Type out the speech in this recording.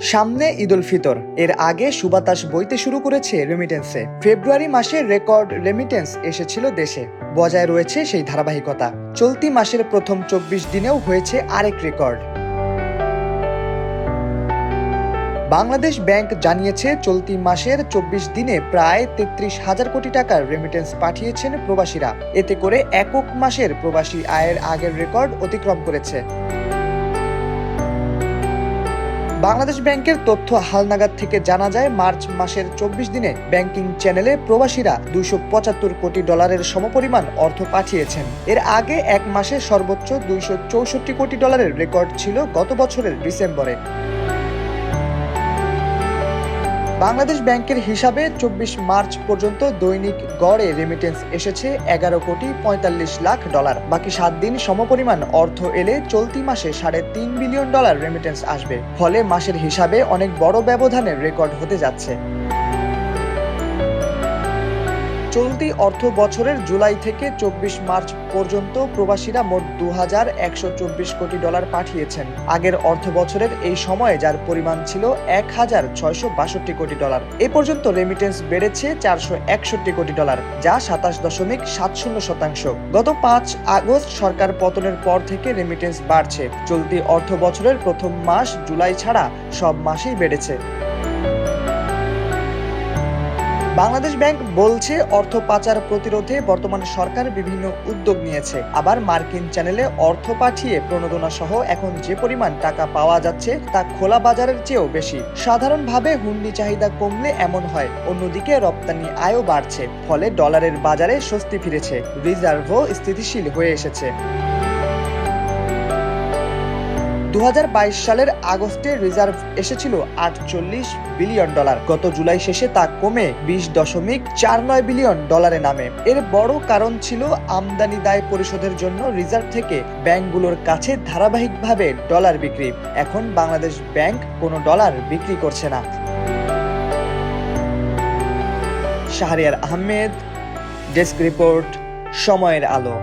সামনে ঈদুল ফিতর, এর আগে সুবাতাস বইতে শুরু করেছে রেমিটেন্সে। ফেব্রুয়ারি মাসে রেকর্ড রেমিটেন্স এসেছিল দেশে, বজায় রয়েছে সেই ধারাবাহিকতা। চলতি মাসের প্রথম 24 দিনেও হয়েছে আরেক রেকর্ড। বাংলাদেশ ব্যাংক জানিয়েছে চলতি মাসের 24 দিনে প্রায় 33,000 কোটি টাকার রেমিটেন্স পাঠিয়েছেন প্রবাসীরা। এতে করে একক মাসের প্রবাসী আয়ের আগের রেকর্ড অতিক্রম করেছে। বাংলাদেশ ব্যাংকের তথ্য হালনাগাদ থেকে জানা যায়, মার্চ মাসের 24 দিনে ব্যাংকিং চ্যানেলে প্রবাসীরা $275 কোটি সমপরিমাণ অর্থ পাঠিয়েছেন। এর আগে এক মাসে সর্বোচ্চ $264 কোটি রেকর্ড ছিল গত বছরের ডিসেম্বরে। বাংলাদেশ ব্যাংকের হিসাবে 24 মার্চ পর্যন্ত দৈনিক গড়ে রেমিটেন্স এসেছে $11,45,00,000। বাকি 7 দিন সমপরিমাণ অর্থ এলে চলতি মাসে $3.5 বিলিয়ন রেমিটেন্স আসবে। ফলে মাসের হিসাবে অনেক বড় ব্যবধানের রেকর্ড হতে যাচ্ছে। চলতি অর্থ বছরের জুলাই থেকে 24 মার্চ পর্যন্ত প্রবাসীরা মোট $2,124 কোটি পাঠিয়েছেন। আগের অর্থ বছরের এই সময়ে যার পরিমাণ ছিল $1,662 কোটি। এ পর্যন্ত রেমিটেন্স বেড়েছে $461 কোটি, যা 27.70%। গত 5 আগস্ট সরকার পতনের পর থেকে রেমিটেন্স বাড়ছে। চলতি অর্থ বছরের প্রথম মাস জুলাই ছাড়া সব মাসেই বেড়েছে। বাংলাদেশ ব্যাংক বলছে, অর্থ পাচার প্রতিরোধে বর্তমান সরকার বিভিন্ন উদ্যোগ নিয়েছে। আবার মার্কিন চ্যানেলে অর্থ পাঠিয়ে প্রণোদনা সহ এখন যে পরিমাণ টাকা পাওয়া যাচ্ছে তা খোলা বাজারের চেয়েও বেশি। সাধারণভাবে হুন্ডি চাহিদা কমলে এমন হয়। অন্যদিকে রপ্তানি আয়ও বাড়ছে, ফলে ডলারের বাজারে স্বস্তি ফিরেছে, রিজার্ভও স্থিতিশীল হয়ে এসেছে। 2022 সালের আগস্টে রিজার্ভ এসেছিল $48 বিলিয়ন। গত জুলাই শেষে তা কমে $20.49 বিলিয়ন নামে। এর বড় কারণ ছিল আমদানি দায় পরিশোধের জন্য রিজার্ভ থেকে ব্যাংকগুলোর কাছে ধারাবাহিকভাবে ডলার বিক্রি। এখন বাংলাদেশ ব্যাংক কোনো ডলার বিক্রি করছে না। শাহরিয়ার আহমেদ, ডেস্ক রিপোর্ট, সময়ের আলো।